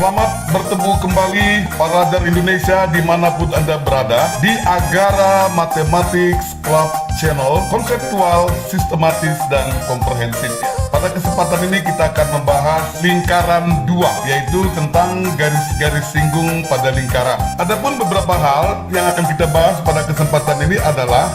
Selamat bertemu kembali para Indonesia dimanapun Anda berada di Agara Mathematics Club Channel, konseptual, sistematis, dan komprehensif. Pada kesempatan ini kita akan membahas lingkaran 2, yaitu tentang garis-garis singgung pada lingkaran. Adapun beberapa hal yang akan kita bahas pada kesempatan ini adalah: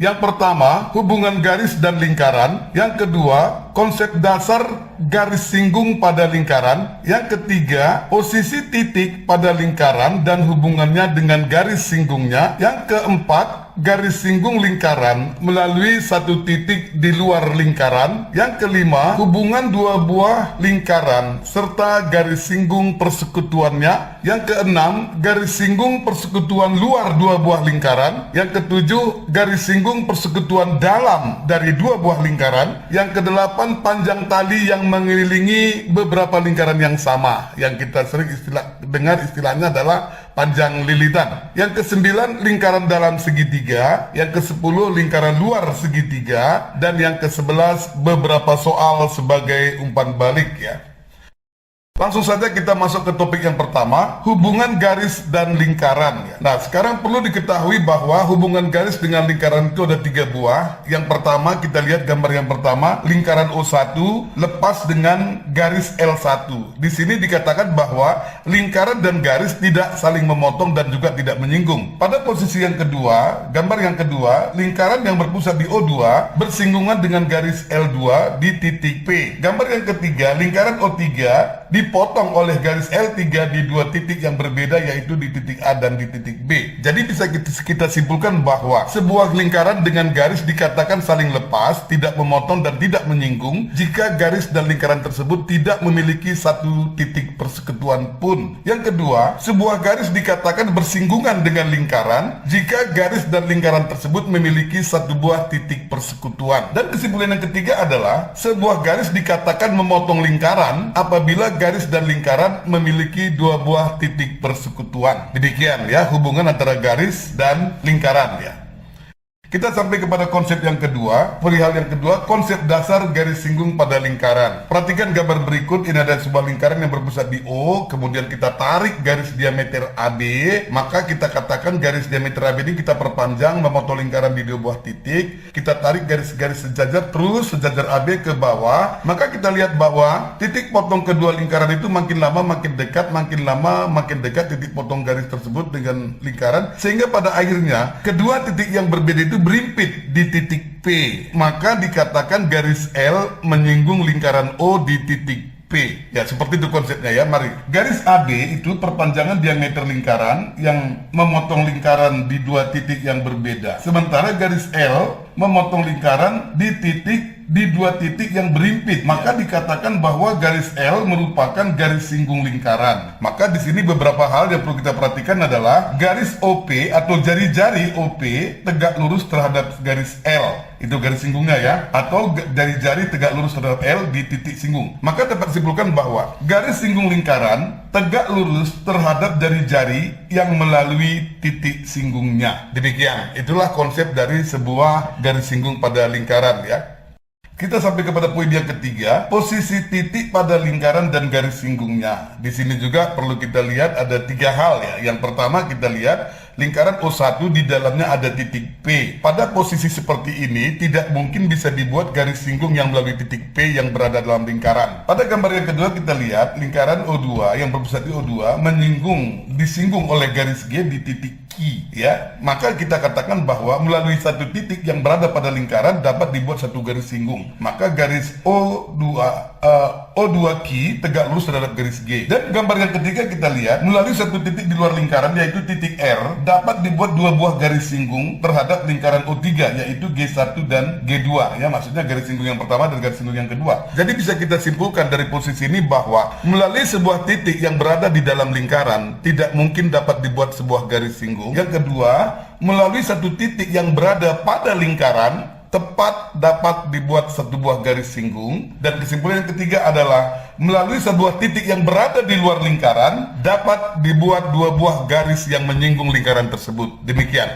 yang pertama, hubungan garis dan lingkaran. Yang kedua, konsep dasar garis singgung pada lingkaran. Yang ketiga, posisi titik pada lingkaran dan hubungannya dengan garis singgungnya. Yang keempat, garis singgung lingkaran melalui satu titik di luar lingkaran. Yang kelima, hubungan dua buah lingkaran serta garis singgung persekutuannya. Yang keenam, garis singgung persekutuan luar dua buah lingkaran. Yang ketujuh, garis singgung persekutuan dalam dari dua buah lingkaran. Yang kedelapan, panjang tali yang mengelilingi beberapa lingkaran yang sama, yang kita sering dengar istilahnya adalah panjang lilitan. Yang kesembilan, lingkaran dalam segitiga. Yang kesepuluh, lingkaran luar segitiga. Dan yang kesebelas, beberapa soal sebagai umpan balik ya. Langsung saja kita masuk ke topik yang pertama, hubungan garis dan lingkaran. Nah, sekarang perlu diketahui bahwa hubungan garis dengan lingkaran itu ada 3 buah. Yang pertama, kita lihat gambar yang pertama, lingkaran O1 lepas dengan garis L1. Di sini dikatakan bahwa lingkaran dan garis tidak saling memotong dan juga tidak menyinggung. Pada posisi yang kedua, gambar yang kedua, lingkaran yang berpusat di O2 bersinggungan dengan garis L2 di titik P. Gambar yang ketiga, lingkaran O3 dipotong oleh garis L3 di dua titik yang berbeda, yaitu di titik A dan di titik B. Jadi bisa kita simpulkan bahwa sebuah lingkaran dengan garis dikatakan saling lepas, tidak memotong dan tidak menyinggung jika garis dan lingkaran tersebut tidak memiliki satu titik persekutuan pun. Yang kedua, sebuah garis dikatakan bersinggungan dengan lingkaran jika garis dan lingkaran tersebut memiliki satu buah titik persekutuan. Dan kesimpulan yang ketiga adalah sebuah garis dikatakan memotong lingkaran apabila garis dan lingkaran memiliki dua buah titik persekutuan. Demikian ya hubungan antara garis dan lingkaran ya. Kita sampai kepada konsep yang kedua, perihal yang kedua, konsep dasar garis singgung pada lingkaran. Perhatikan gambar berikut, ini ada sebuah lingkaran yang berpusat di O, kemudian kita tarik garis diameter AB, maka kita katakan garis diameter AB ini kita perpanjang memotong lingkaran di dua buah titik, kita tarik garis-garis sejajar terus sejajar AB ke bawah, maka kita lihat bahwa titik potong kedua lingkaran itu makin lama makin dekat, makin lama makin dekat titik potong garis tersebut dengan lingkaran, sehingga pada akhirnya kedua titik yang berbeda itu berimpit di titik P, maka dikatakan garis L menyinggung lingkaran O di titik P. Ya, seperti itu konsepnya ya. Mari. Garis AB itu perpanjangan diameter lingkaran yang memotong lingkaran di dua titik yang berbeda. Sementara garis L memotong lingkaran di dua titik yang berimpit, maka dikatakan bahwa garis L merupakan garis singgung lingkaran. Maka di sini beberapa hal yang perlu kita perhatikan adalah garis OP atau jari-jari OP tegak lurus terhadap garis L, itu garis singgungnya ya, atau jari-jari tegak lurus terhadap L di titik singgung. Maka dapat disimpulkan bahwa garis singgung lingkaran tegak lurus terhadap jari-jari yang melalui titik singgungnya. Demikian, itulah konsep dari sebuah garis singgung pada lingkaran ya. Kita sampai kepada poin yang ketiga, posisi titik pada lingkaran dan garis singgungnya. Di sini juga perlu kita lihat ada 3 hal ya. Yang pertama kita lihat lingkaran O1 di dalamnya ada titik P. Pada posisi seperti ini tidak mungkin bisa dibuat garis singgung yang melalui titik P yang berada dalam lingkaran. Pada gambar yang kedua kita lihat lingkaran O2 yang berpusat di O2 disinggung oleh garis G di titik Q ya. Maka kita katakan bahwa melalui satu titik yang berada pada lingkaran dapat dibuat satu garis singgung. Maka garis O2Q tegak lurus terhadap garis G. Dan gambar yang ketiga kita lihat melalui satu titik di luar lingkaran yaitu titik R dapat dibuat dua buah garis singgung terhadap lingkaran O3 yaitu G1 dan G2 ya, maksudnya garis singgung yang pertama dan garis singgung yang kedua. Jadi bisa kita simpulkan dari posisi ini bahwa melalui sebuah titik yang berada di dalam lingkaran tidak mungkin dapat dibuat sebuah garis singgung. Yang kedua, melalui satu titik yang berada pada lingkaran tepat dapat dibuat satu buah garis singgung. Dan kesimpulan yang ketiga adalah melalui sebuah titik yang berada di luar lingkaran dapat dibuat dua buah garis yang menyinggung lingkaran tersebut. Demikian.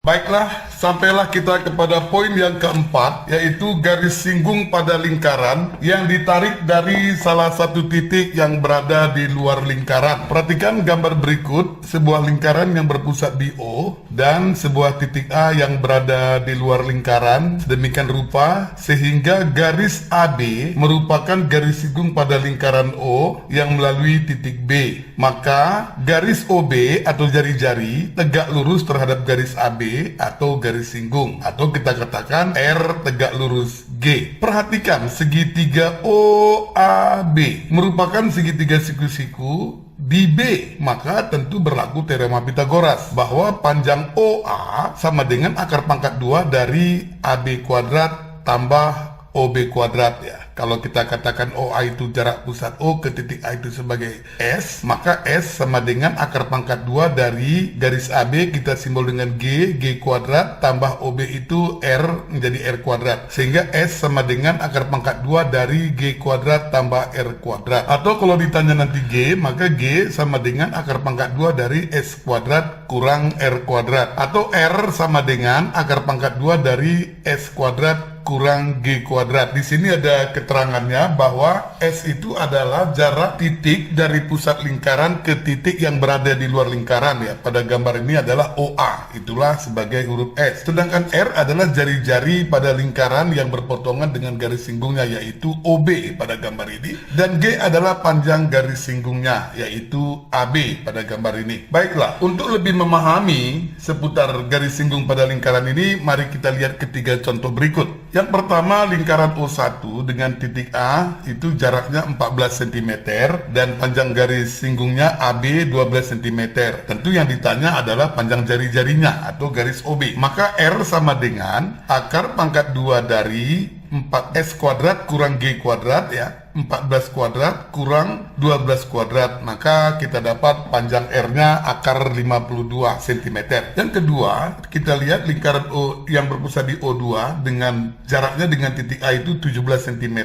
Baiklah, sampailah kita kepada poin yang keempat, yaitu garis singgung pada lingkaran yang ditarik dari salah satu titik yang berada di luar lingkaran. Perhatikan gambar berikut, sebuah lingkaran yang berpusat di O dan sebuah titik A yang berada di luar lingkaran, sedemikian rupa sehingga garis AB merupakan garis singgung pada lingkaran O yang melalui titik B. Maka garis OB atau jari-jari tegak lurus terhadap garis AB atau garis singgung, atau kita katakan R tegak lurus G. Perhatikan segitiga OAB merupakan segitiga siku-siku di B, maka tentu berlaku teorema Pitagoras bahwa panjang OA sama dengan akar pangkat 2 dari AB kuadrat tambah OB kuadrat ya. Kalau kita katakan OA itu jarak pusat O ke titik A itu sebagai S, maka S sama dengan akar pangkat 2 dari garis AB kita simbol dengan G kuadrat tambah OB itu R menjadi R kuadrat. Sehingga S sama dengan akar pangkat 2 dari G kuadrat tambah R kuadrat. Atau kalau ditanya nanti G, maka G sama dengan akar pangkat 2 dari S kuadrat kurang R kuadrat. Atau R sama dengan akar pangkat 2 dari S kuadrat kurang G kuadrat. Di sini ada keterangannya bahwa S itu adalah jarak titik dari pusat lingkaran ke titik yang berada di luar lingkaran ya. Pada gambar ini adalah OA, itulah sebagai huruf S. Sedangkan R adalah jari-jari pada lingkaran yang berpotongan dengan garis singgungnya, yaitu OB pada gambar ini. Dan G adalah panjang garis singgungnya, yaitu AB pada gambar ini. Baiklah, untuk lebih memahami seputar garis singgung pada lingkaran ini, mari kita lihat ketiga contoh berikut. Yang pertama, lingkaran O1 dengan titik A itu jaraknya 14 cm dan panjang garis singgungnya AB 12 cm. Tentu yang ditanya adalah panjang jari-jarinya atau garis OB. Maka R sama dengan akar pangkat 2 dari 4S kuadrat kurang G kuadrat ya. 14 kuadrat kurang 12 kuadrat, maka kita dapat panjang R-nya akar 52 cm. Yang kedua, kita lihat lingkaran O yang berpusat di O2 dengan jaraknya dengan titik A itu 17 cm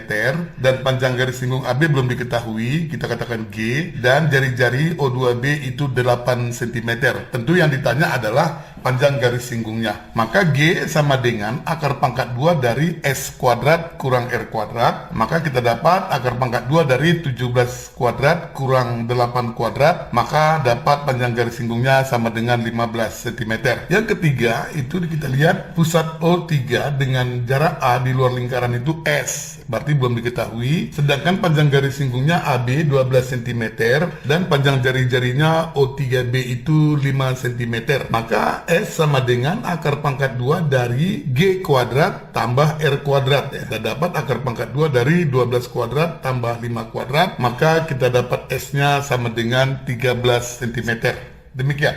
dan panjang garis singgung AB belum diketahui, kita katakan G, dan jari-jari O2B itu 8 cm. Tentu yang ditanya adalah panjang garis singgungnya. Maka G sama dengan akar pangkat 2 dari S kuadrat kurang R kuadrat, maka kita dapat akar pangkat 2 dari 17 kuadrat kurang 8 kuadrat, maka dapat panjang garis singgungnya sama dengan 15 cm. Yang ketiga, itu kita lihat pusat O3 dengan jarak A di luar lingkaran itu S, berarti belum diketahui, sedangkan panjang garis singgungnya AB 12 cm dan panjang jari-jarinya O3B itu 5 cm. Maka S sama dengan akar pangkat 2 dari G kuadrat tambah R kuadrat ya. Kita dapat akar pangkat 2 dari 12 kuadrat tambah 5 kuadrat, maka kita dapat S-nya sama dengan 13 cm. Demikian.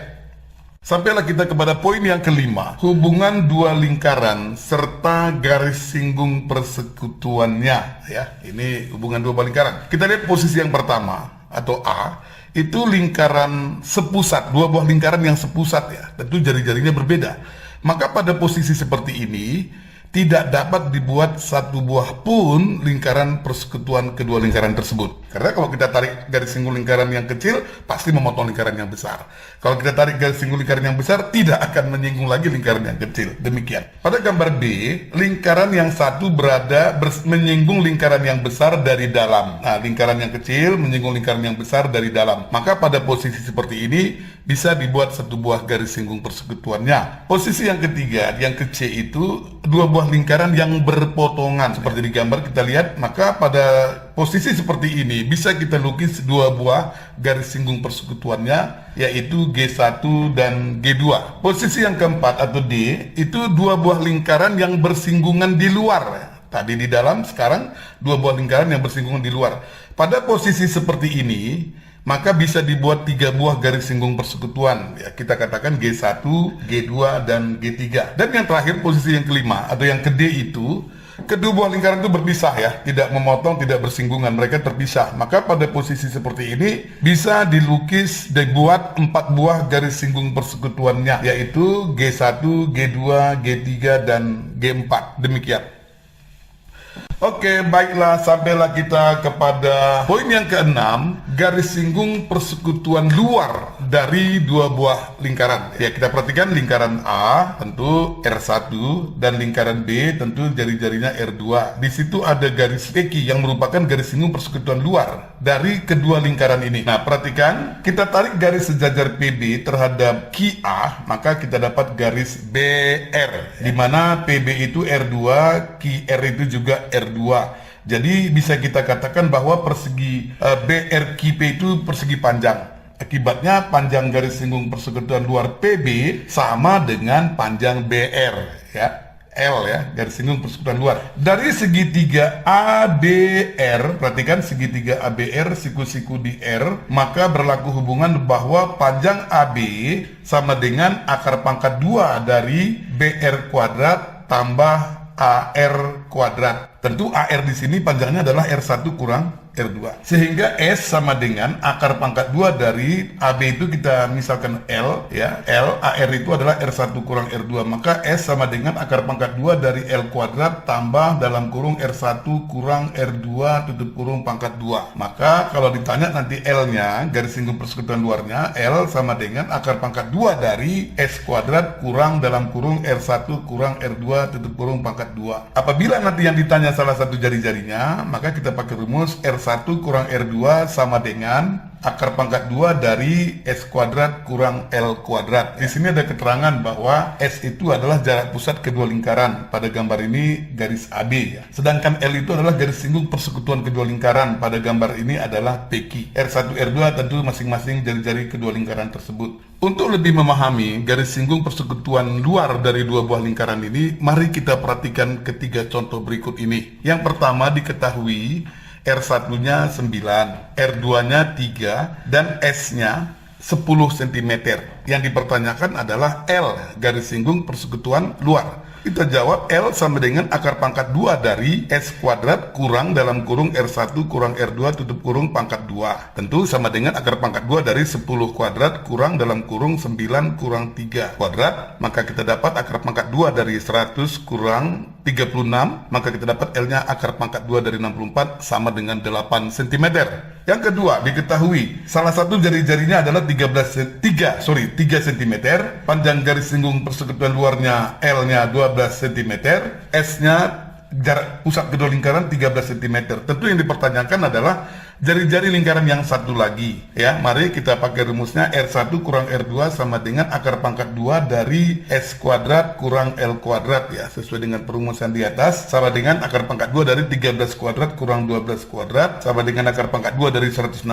Sampailah kita kepada poin yang kelima, hubungan dua lingkaran serta garis singgung persekutuannya ya. Ini hubungan dua lingkaran. Kita lihat posisi yang pertama atau A, itu lingkaran sepusat, dua buah lingkaran yang sepusat ya. Tentu jari-jarinya berbeda. Maka pada posisi seperti ini tidak dapat dibuat satu buah pun lingkaran persekutuan kedua lingkaran tersebut. Karena kalau kita tarik garis singgung lingkaran yang kecil, pasti memotong lingkaran yang besar. Kalau kita tarik garis singgung lingkaran yang besar, tidak akan menyinggung lagi lingkaran yang kecil. Demikian. Pada gambar B, lingkaran yang satu menyinggung lingkaran yang besar dari dalam. Nah, lingkaran yang kecil menyinggung lingkaran yang besar dari dalam. Maka pada posisi seperti ini, bisa dibuat satu buah garis singgung persekutuannya. Posisi yang ketiga, yang ke C itu dua buah lingkaran yang berpotongan. Seperti di gambar kita lihat, maka pada posisi seperti ini bisa kita lukis dua buah garis singgung persekutuannya, yaitu G1 dan G2. Posisi yang keempat atau D, itu dua buah lingkaran yang bersinggungan di luar. Tadi di dalam, sekarang dua buah lingkaran yang bersinggungan di luar. Pada posisi seperti ini, maka bisa dibuat tiga buah garis singgung persekutuan ya, kita katakan G1, G2, dan G3. Dan yang terakhir posisi yang kelima atau yang ke D itu, kedua buah lingkaran itu berpisah ya, tidak memotong, tidak bersinggungan, mereka terpisah. Maka pada posisi seperti ini bisa dilukis, dibuat 4 buah garis singgung persekutuannya, yaitu G1, G2, G3, dan G4. Demikian. Oke, baiklah, sampailah kita kepada poin yang keenam, garis singgung persekutuan luar dari dua buah lingkaran. Ya, kita perhatikan lingkaran A tentu R1 dan lingkaran B tentu jari-jarinya R2. Di situ ada garis PQ yang merupakan garis singgung persekutuan luar dari kedua lingkaran ini. Nah, perhatikan, kita tarik garis sejajar PB terhadap QA, maka kita dapat garis BR, di mana PB itu R2, QR itu juga R2. Jadi bisa kita katakan bahwa persegi BRQP itu persegi panjang. Akibatnya panjang garis singgung persekutuan luar PB sama dengan panjang BR, ya. L ya, garis singgung persekutuan luar. Dari segitiga ABR, perhatikan segitiga ABR siku-siku di R, maka berlaku hubungan bahwa panjang AB sama dengan akar pangkat 2 dari BR kuadrat tambah AR kuadrat. Tentu AR di sini panjangnya adalah R1 kurang R2. Sehingga S sama dengan akar pangkat 2 dari AB itu kita misalkan L ya. L, AR itu adalah R1 kurang R2. Maka S sama dengan akar pangkat 2 dari L kuadrat tambah dalam kurung R1 kurang R2 tutup kurung pangkat 2. Maka kalau ditanya nanti L-nya, garis singgung persekutuan luarnya, L sama dengan akar pangkat 2 dari S kuadrat kurang dalam kurung R1 kurang R2 tutup kurung pangkat 2. Apabila nanti yang ditanya salah satu jari-jarinya, maka kita pakai rumus R1 kurang R2 sama dengan akar pangkat 2 dari S kuadrat kurang L kuadrat. Di sini ada keterangan bahwa S itu adalah jarak pusat kedua lingkaran. Pada gambar ini garis AB ya. Sedangkan L itu adalah garis singgung persekutuan kedua lingkaran. Pada gambar ini adalah PQ. R1, R2 tentu masing-masing jari-jari kedua lingkaran tersebut. Untuk lebih memahami garis singgung persekutuan luar dari dua buah lingkaran ini, mari kita perhatikan ketiga contoh berikut ini. Yang pertama diketahui R1-nya 9, R2-nya 3, dan S-nya 10 cm. Yang dipertanyakan adalah L, garis singgung persekutuan luar. Kita jawab L sama dengan akar pangkat 2 dari S kuadrat kurang dalam kurung R1 kurang R2 tutup kurung pangkat 2. Tentu sama dengan akar pangkat 2 dari 10 kuadrat kurang dalam kurung 9 kurang 3 kuadrat. Maka kita dapat akar pangkat 2 dari 100 kurang 36. Maka kita dapat L-nya akar pangkat 2 dari 64 sama dengan 8 cm. Yang kedua, diketahui salah satu jari-jarinya adalah 3 cm, panjang garis singgung persekutuan luarnya L-nya 12 cm, S-nya jarak pusat kedua lingkaran 13 cm. Tentu yang dipertanyakan adalah jari-jari lingkaran yang satu lagi ya. Mari kita pakai rumusnya R1 kurang R2 sama dengan akar pangkat 2 dari S kuadrat kurang L kuadrat ya. Sesuai dengan perumusan di atas, sama dengan akar pangkat 2 dari 13 kuadrat kurang 12 kuadrat sama dengan akar pangkat 2 dari 169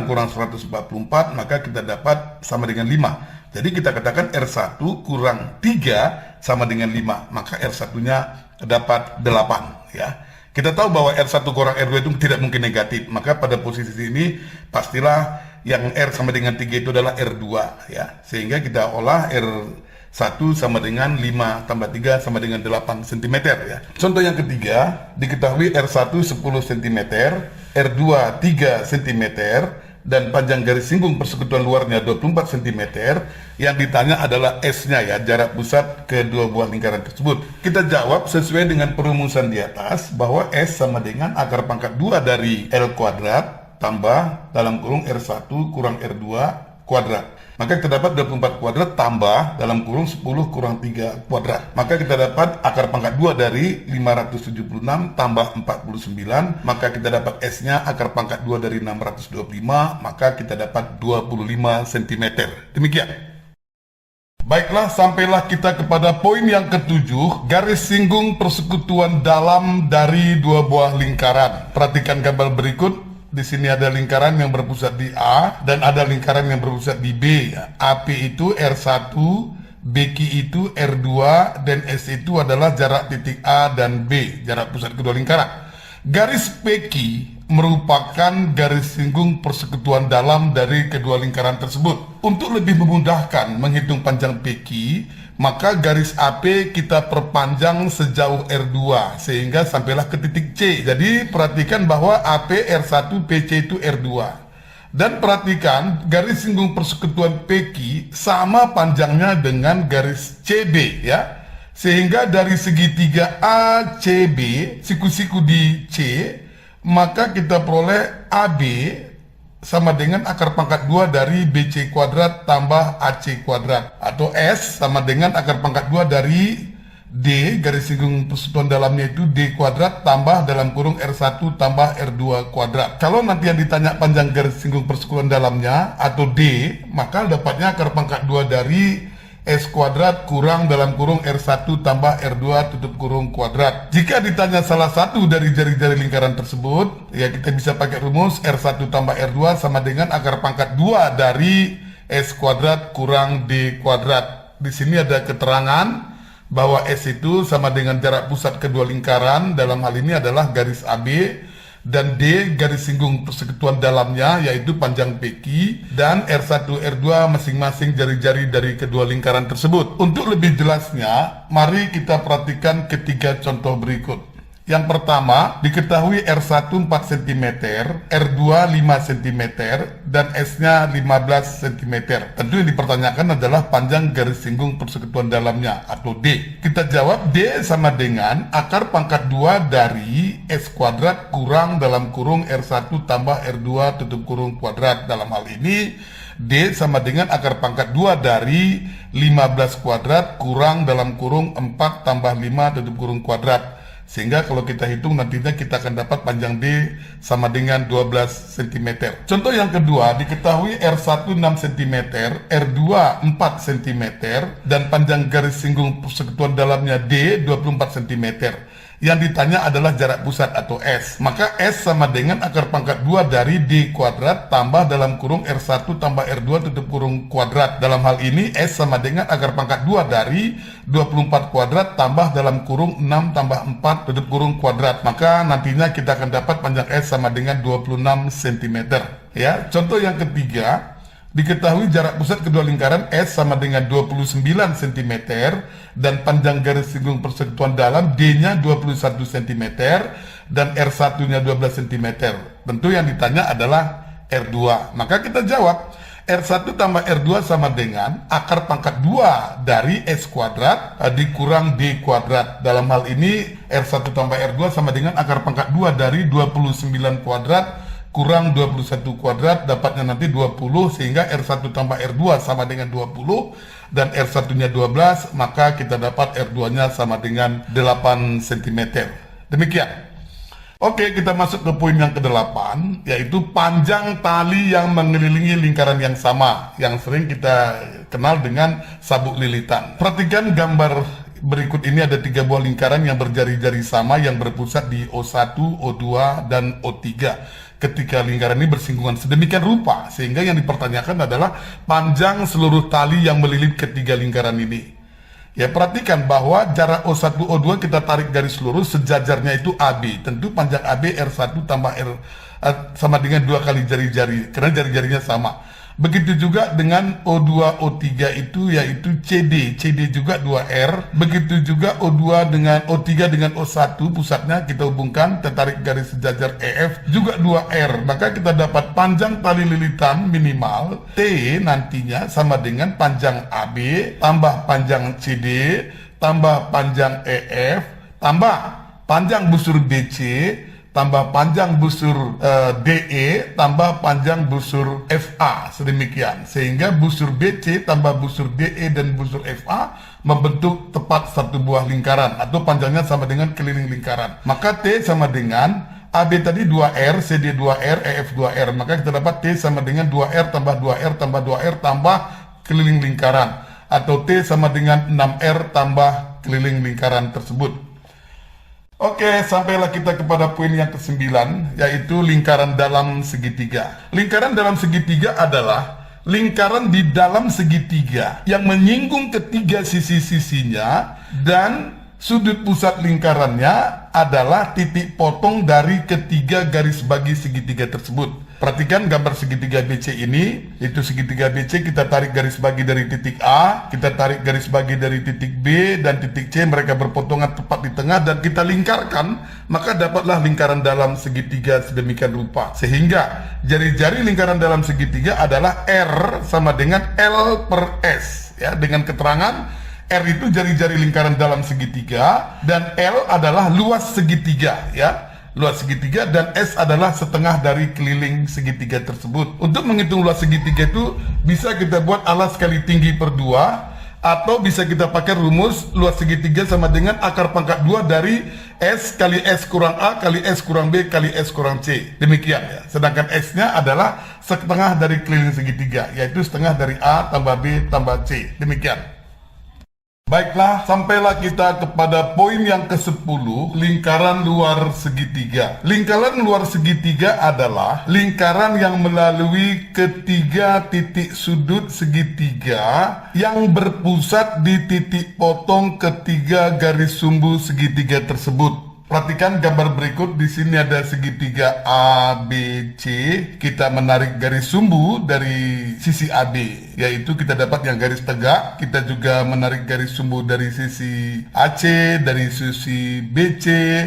kurang 144, maka kita dapat sama dengan 5. Jadi kita katakan R1 kurang 3 sama dengan 5, maka R1-nya dapat 8 ya. Kita tahu bahwa R1 kurang R2 itu tidak mungkin negatif, maka pada posisi ini pastilah yang R sama dengan 3 itu adalah R2 ya. Sehingga kita olah R1 sama dengan 5 tambah 3 sama dengan 8 cm ya. Contoh yang ketiga, diketahui R1 10 cm, R2 3 cm, dan panjang garis singgung persekutuan luarnya 24 cm. Yang ditanya adalah S-nya ya, jarak pusat kedua buah lingkaran tersebut. Kita jawab sesuai dengan perumusan di atas bahwa S sama dengan akar pangkat 2 dari L kuadrat tambah dalam kurung R1 kurang R2 kuadrat. Maka kita dapat 24 kuadrat tambah dalam kurung 10 kurang 3 kuadrat. Maka kita dapat akar pangkat 2 dari 576 tambah 49. Maka kita dapat S-nya akar pangkat 2 dari 625. Maka kita dapat 25 cm. Demikian. Baiklah, sampailah kita kepada poin yang ketujuh, garis singgung persekutuan dalam dari dua buah lingkaran. Perhatikan gambar berikut. Di sini ada lingkaran yang berpusat di A dan ada lingkaran yang berpusat di B. AP itu R1, BQ itu R2, dan S itu adalah jarak titik A dan B, jarak pusat kedua lingkaran. Garis PQ merupakan garis singgung persekutuan dalam dari kedua lingkaran tersebut. Untuk lebih memudahkan menghitung panjang PQ, maka garis AP kita perpanjang sejauh R2 sehingga sampailah ke titik C. Jadi perhatikan bahwa AP R1, PC itu R2. Dan perhatikan garis singgung persekutuan PQ sama panjangnya dengan garis CB ya. Sehingga dari segitiga ACB, siku-siku di C, maka kita peroleh AB sama dengan akar pangkat 2 dari BC kuadrat tambah AC kuadrat. Atau S sama dengan akar pangkat 2 dari D garis singgung persekutuan dalamnya itu D kuadrat tambah dalam kurung R1 tambah R2 kuadrat. Kalau nanti yang ditanya panjang garis singgung persekutuan dalamnya atau D, maka dapatnya akar pangkat 2 dari S kuadrat kurang dalam kurung R1 tambah R2 tutup kurung kuadrat. Jika ditanya salah satu dari jari-jari lingkaran tersebut, ya kita bisa pakai rumus R1 tambah R2 sama dengan akar pangkat 2 dari S kuadrat kurang D kuadrat. Di sini ada keterangan bahwa S itu sama dengan jarak pusat kedua lingkaran, dalam hal ini adalah garis AB, dan D garis singgung persekutuan dalamnya yaitu panjang PQ, dan R1 R2 masing-masing jari-jari dari kedua lingkaran tersebut. Untuk lebih jelasnya, mari kita perhatikan ketiga contoh berikut. Yang pertama, diketahui R1 4 cm, R2 5 cm, dan S-nya 15 cm. Tentu yang dipertanyakan adalah panjang garis singgung persekutuan dalamnya atau D. Kita jawab D sama dengan akar pangkat 2 dari S kuadrat kurang dalam kurung R1 tambah R2 tutup kurung kuadrat. Dalam hal ini D sama dengan akar pangkat 2 dari 15 kuadrat kurang dalam kurung 4 tambah 5 tutup kurung kuadrat. Sehingga kalau kita hitung nantinya kita akan dapat panjang D sama dengan 12 cm. Contoh yang kedua, diketahui R1 6 cm, R2 4 cm, dan panjang garis singgung persekutuan dalamnya D 24 cm. Yang ditanya adalah jarak pusat atau S. Maka S sama dengan akar pangkat 2 dari D kuadrat tambah dalam kurung R1 tambah R2 tutup kurung kuadrat. Dalam hal ini S sama dengan akar pangkat 2 dari 24 kuadrat tambah dalam kurung 6 tambah 4 tutup kurung kuadrat. Maka nantinya kita akan dapat panjang S sama dengan 26 cm. Ya, contoh yang ketiga, diketahui jarak pusat kedua lingkaran S sama dengan 29 cm dan panjang garis singgung persekutuan dalam D-nya 21 cm dan R1-nya 12 cm. Tentu yang ditanya adalah R2. Maka kita jawab R1 tambah R2 sama dengan akar pangkat 2 dari S kuadrat dikurang D kuadrat. Dalam hal ini R1 tambah R2 sama dengan akar pangkat 2 dari 29 kuadrat kurang 21 kuadrat, dapatnya nanti 20, sehingga R1 tambah R2 sama dengan 20 dan R1-nya 12, maka kita dapat R2-nya sama dengan 8 cm. Demikian. Oke, kita masuk ke poin yang ke-8, yaitu panjang tali yang mengelilingi lingkaran yang sama, yang sering kita kenal dengan sabuk lilitan. Perhatikan gambar berikut ini, ada 3 buah lingkaran yang berjari-jari sama yang berpusat di O1, O2, dan O3. Ketika lingkaran ini bersinggungan sedemikian rupa, sehingga yang dipertanyakan adalah panjang seluruh tali yang melilit ketiga lingkaran ini. Ya, perhatikan bahwa jarak O1, O2 kita tarik garis lurus, sejajarnya itu AB. Tentu panjang AB R1 tambah R sama dengan 2 kali jari-jari, karena jari-jarinya sama. Begitu juga dengan O2, O3 itu yaitu CD. CD juga 2R. Begitu juga O2 dengan O3 dengan O1 pusatnya kita hubungkan, kita tarik garis sejajar EF juga 2R. Maka kita dapat panjang tali lilitan minimal T nantinya sama dengan panjang AB tambah panjang CD tambah panjang EF tambah panjang busur BC tambah panjang busur DE tambah panjang busur FA, sedemikian, sehingga busur BC tambah busur DE dan busur FA membentuk tepat satu buah lingkaran atau panjangnya sama dengan keliling lingkaran. Maka T sama dengan AB tadi 2R, CD 2R, EF 2R, maka kita dapat T sama dengan 2R tambah 2R tambah 2R tambah keliling lingkaran, atau T sama dengan 6R tambah keliling lingkaran tersebut. Oke, sampailah kita kepada poin yang ke-9, yaitu lingkaran dalam segitiga. Lingkaran dalam segitiga adalah lingkaran di dalam segitiga yang menyinggung ketiga sisi-sisinya, dan sudut pusat lingkarannya adalah titik potong dari ketiga garis bagi segitiga tersebut. Perhatikan gambar segitiga BC ini, itu segitiga BC kita tarik garis bagi dari titik A, kita tarik garis bagi dari titik B dan titik C, mereka berpotongan tepat di tengah dan kita lingkarkan, maka dapatlah lingkaran dalam segitiga sedemikian rupa. Sehingga jari-jari lingkaran dalam segitiga adalah R sama dengan L per S, ya, dengan keterangan R itu jari-jari lingkaran dalam segitiga, dan L adalah luas segitiga, ya. Luas segitiga, dan S adalah setengah dari keliling segitiga tersebut. Untuk menghitung luas segitiga itu bisa kita buat alas kali tinggi per 2, atau bisa kita pakai rumus luas segitiga sama dengan akar pangkat 2 dari S kali S kurang A kali S kurang B kali S kurang C. Demikian ya. Sedangkan S-nya adalah setengah dari keliling segitiga, yaitu setengah dari A tambah B tambah C. Demikian. Baiklah, sampailah kita kepada poin yang ke-10, lingkaran luar segitiga. Lingkaran luar segitiga adalah lingkaran yang melalui ketiga titik sudut segitiga yang berpusat di titik potong ketiga garis sumbu segitiga tersebut. Perhatikan gambar berikut. Di sini ada segitiga ABC. Kita menarik garis sumbu dari sisi AB, yaitu kita dapat yang garis tegak. Kita juga menarik garis sumbu dari sisi AC, dari sisi BC,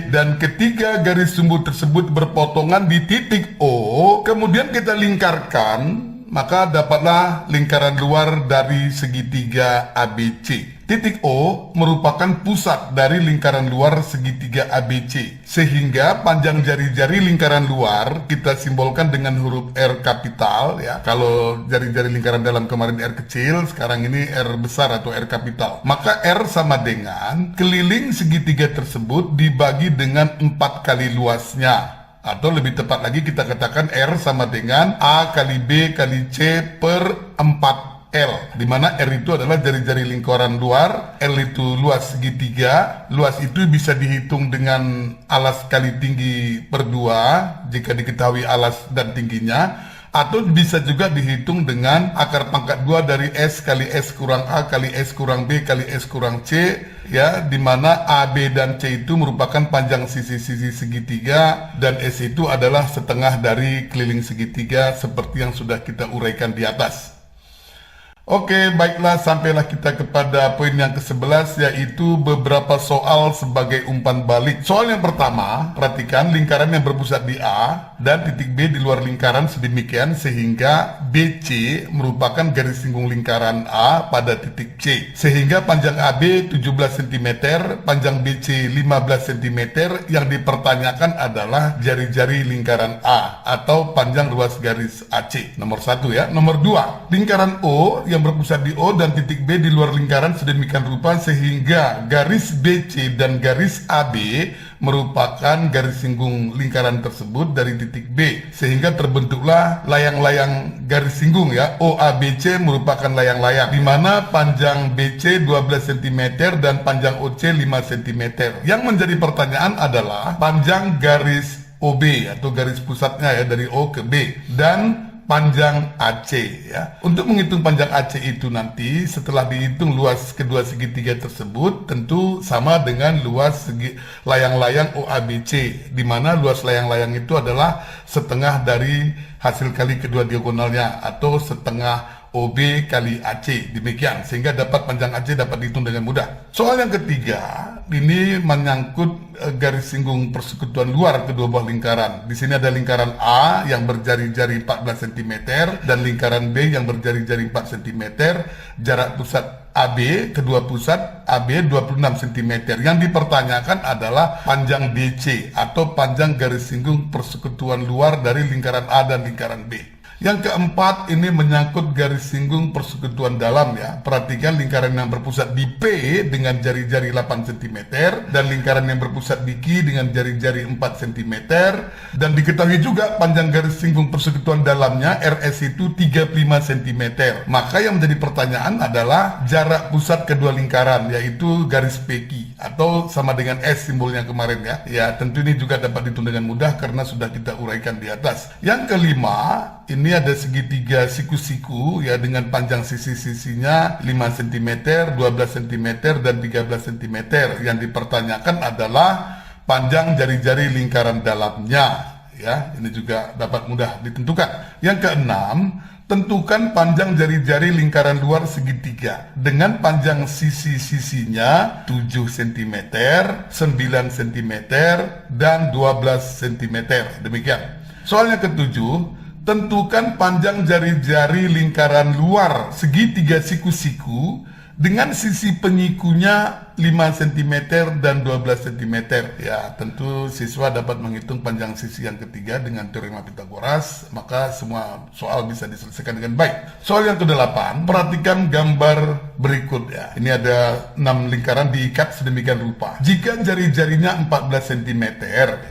dan ketiga garis sumbu tersebut berpotongan di titik O. Kemudian kita lingkarkan, maka dapatlah lingkaran luar dari segitiga ABC. Titik O merupakan pusat dari lingkaran luar segitiga ABC, sehingga panjang jari-jari lingkaran luar kita simbolkan dengan huruf R kapital, ya. Kalau jari-jari lingkaran dalam kemarin R kecil, sekarang ini R besar atau R kapital. Maka R sama dengan keliling segitiga tersebut dibagi dengan 4 kali luasnya. Atau lebih tepat lagi kita katakan R sama dengan A kali B kali C per 4 L, di mana R itu adalah jari-jari lingkaran luar, L itu luas segitiga. Luas itu bisa dihitung dengan alas kali tinggi per 2 jika diketahui alas dan tingginya, atau bisa juga dihitung dengan akar pangkat 2 dari S kali S kurang A kali S kurang B kali S kurang C, ya, di mana A, B, dan C itu merupakan panjang sisi-sisi segitiga, dan S itu adalah setengah dari keliling segitiga seperti yang sudah kita uraikan di atas. Oke, baiklah, sampailah kita kepada poin yang ke-11, yaitu beberapa soal sebagai umpan balik. Soal yang pertama, perhatikan lingkaran yang berpusat di A dan titik B di luar lingkaran sedemikian sehingga BC merupakan garis singgung lingkaran A pada titik C. Sehingga panjang AB 17 cm, panjang BC 15 cm, yang dipertanyakan adalah jari-jari lingkaran A atau panjang ruas garis AC. Nomor 1 ya. Nomor 2, lingkaran O yang berpusat di O dan titik B di luar lingkaran sedemikian rupa sehingga garis BC dan garis AB merupakan garis singgung lingkaran tersebut dari titik B, sehingga terbentuklah layang-layang garis singgung, ya. OABC merupakan layang-layang di mana panjang BC 12 cm dan panjang OC 5 cm. Yang menjadi pertanyaan adalah panjang garis OB atau garis pusatnya, ya, dari O ke B, dan panjang AC, ya. Untuk menghitung panjang AC itu nanti setelah dihitung luas kedua segitiga tersebut tentu sama dengan luas layang-layang OABC, di mana luas layang-layang itu adalah setengah dari hasil kali kedua diagonalnya atau setengah OB kali AC. Demikian, sehingga dapat panjang AC dapat dihitung dengan mudah. Soal yang ketiga ini menyangkut garis singgung persekutuan luar kedua buah lingkaran. Di sini ada lingkaran A yang berjari-jari 14 cm dan lingkaran B yang berjari-jari 4 cm. Jarak pusat AB, kedua pusat AB 26 cm. Yang dipertanyakan adalah panjang DC atau panjang garis singgung persekutuan luar dari lingkaran A dan lingkaran B. Yang keempat ini menyangkut garis singgung persekutuan dalam, ya. Perhatikan lingkaran yang berpusat di P dengan jari-jari 8 cm dan lingkaran yang berpusat di Q dengan jari-jari 4 cm, dan diketahui juga panjang garis singgung persekutuan dalamnya RS itu 35 cm. Maka yang menjadi pertanyaan adalah jarak pusat kedua lingkaran, yaitu garis PQ atau sama dengan S simbolnya kemarin, ya. Ya, tentu ini juga dapat dihitung dengan mudah karena sudah kita uraikan di atas. Yang kelima, ini ada segitiga siku-siku, ya, dengan panjang sisi-sisinya 5 cm, 12 cm, dan 13 cm. Yang dipertanyakan adalah panjang jari-jari lingkaran dalamnya, ya. Ini juga dapat mudah ditentukan. Yang keenam, tentukan panjang jari-jari lingkaran luar segitiga dengan panjang sisi-sisinya 7 cm, 9 cm, dan 12 cm. Demikian. Soal yang ketujuh, tentukan panjang jari-jari lingkaran luar segitiga siku-siku dengan sisi penyikunya 5 cm dan 12 cm. Ya, tentu siswa dapat menghitung panjang sisi yang ketiga dengan teorema Pythagoras, maka semua soal bisa diselesaikan dengan baik. Soal yang ke-8, perhatikan gambar berikut ya. Ini ada 6 lingkaran diikat sedemikian rupa. Jika jari-jarinya 14 cm,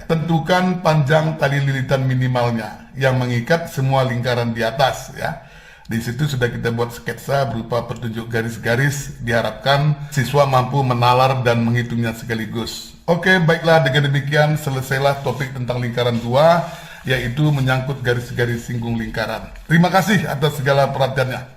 tentukan panjang tali lilitan minimalnya yang mengikat semua lingkaran di atas ya. Di situ sudah kita buat sketsa berupa petunjuk garis-garis, diharapkan siswa mampu menalar dan menghitungnya sekaligus. Oke, baiklah, dengan demikian selesailah topik tentang lingkaran 2, yaitu menyangkut garis-garis singgung lingkaran. Terima kasih atas segala perhatiannya.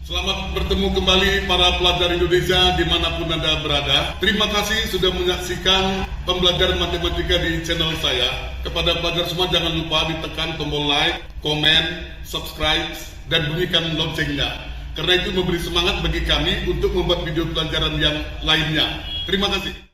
Selamat bertemu kembali para pelajar Indonesia dimanapun Anda berada. Terima kasih sudah menyaksikan pembelajaran matematika di channel saya. Kepada pelajar semua jangan lupa ditekan tombol like, komen, subscribe, dan bunyikan loncengnya. Karena itu memberi semangat bagi kami untuk membuat video pelajaran yang lainnya. Terima kasih.